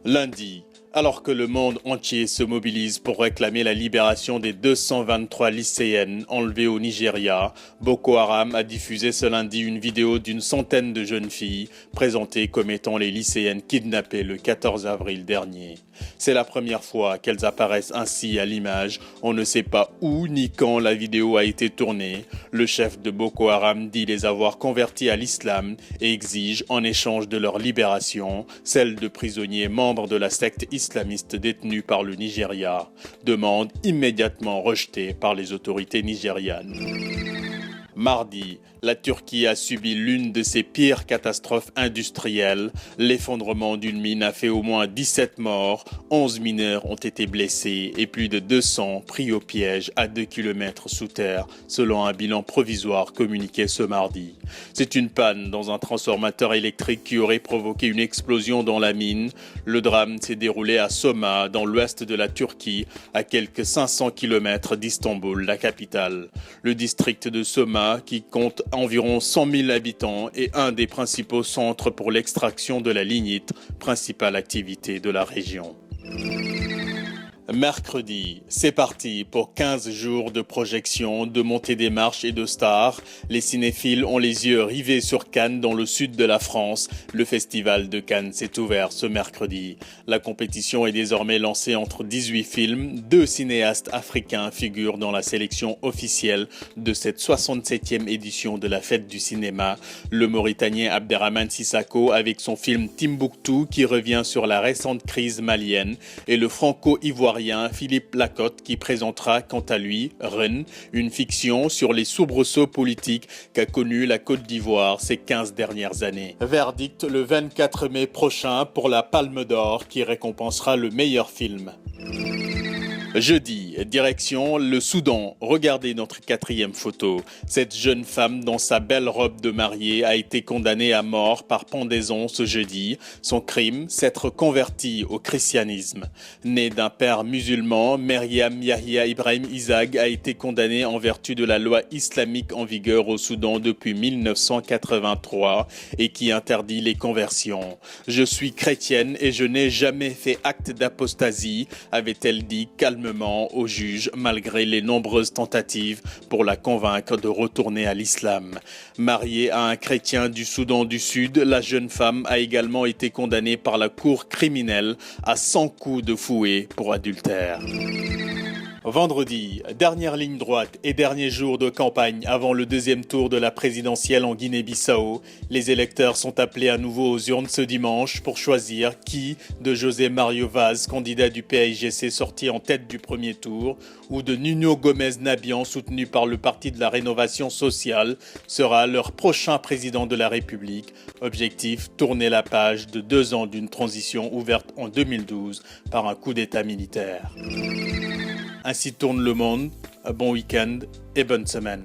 Lundi, alors que le monde entier se mobilise pour réclamer la libération des 223 lycéennes enlevées au Nigeria, Boko Haram a diffusé ce lundi une vidéo d'une centaine de jeunes filles présentées comme étant les lycéennes kidnappées le 14 avril dernier. C'est la première fois qu'elles apparaissent ainsi à l'image. On ne sait pas où ni quand la vidéo a été tournée. Le chef de Boko Haram dit les avoir converties à l'islam et exige, en échange de leur libération, celle de prisonniers membres de la secte islamiste détenus par le Nigeria, demande immédiatement rejetée par les autorités nigérianes. Mardi, la Turquie a subi l'une de ses pires catastrophes industrielles. L'effondrement d'une mine a fait au moins 17 morts, 11 mineurs ont été blessés et plus de 200 pris au piège à 2 km sous terre, selon un bilan provisoire communiqué ce mardi. C'est une panne dans un transformateur électrique qui aurait provoqué une explosion dans la mine. Le drame s'est déroulé à Soma, dans l'ouest de la Turquie, à quelques 500 km d'Istanbul, la capitale. Le district de Soma, qui compte environ 100 000 habitants, est un des principaux centres pour l'extraction de la lignite, principale activité de la région. Mercredi, c'est parti pour 15 jours de projection, de montée des marches et de stars. Les cinéphiles ont les yeux rivés sur Cannes dans le sud de la France. Le festival de Cannes s'est ouvert ce mercredi. La compétition est désormais lancée entre 18 films. 2 cinéastes africains figurent dans la sélection officielle de cette 67e édition de la fête du cinéma. Le Mauritanien Abderrahmane Sissako avec son film Timbuktu qui revient sur la récente crise malienne et le franco-ivoirien Philippe Lacotte qui présentera quant à lui Run, une fiction sur les soubresauts politiques qu'a connu la Côte d'Ivoire ces 15 dernières années. Verdict le 24 mai prochain pour la Palme d'Or qui récompensera le meilleur film. Jeudi, direction le Soudan. Regardez notre 4e photo. Cette jeune femme dans sa belle robe de mariée a été condamnée à mort par pendaison ce jeudi. Son crime, s'être convertie au christianisme. Née d'un père musulman, Myriam Yahya Ibrahim Isag a été condamnée en vertu de la loi islamique en vigueur au Soudan depuis 1983 et qui interdit les conversions. « Je suis chrétienne et je n'ai jamais fait acte d'apostasie », avait-elle dit calmement au juge malgré les nombreuses tentatives pour la convaincre de retourner à l'islam. Mariée à un chrétien du Soudan du Sud, la jeune femme a également été condamnée par la cour criminelle à 100 coups de fouet pour adultère. Vendredi, dernière ligne droite et dernier jour de campagne avant le deuxième tour de la présidentielle en Guinée-Bissau. Les électeurs sont appelés à nouveau aux urnes ce dimanche pour choisir qui de José Mario Vaz, candidat du PAIGC sorti en tête du premier tour, ou de Nuno Gomes Nabian, soutenu par le Parti de la Rénovation Sociale, sera leur prochain président de la République. Objectif, tourner la page de 2 ans d'une transition ouverte en 2012 par un coup d'État militaire. Ainsi tourne le monde, bon week-end et bonne semaine.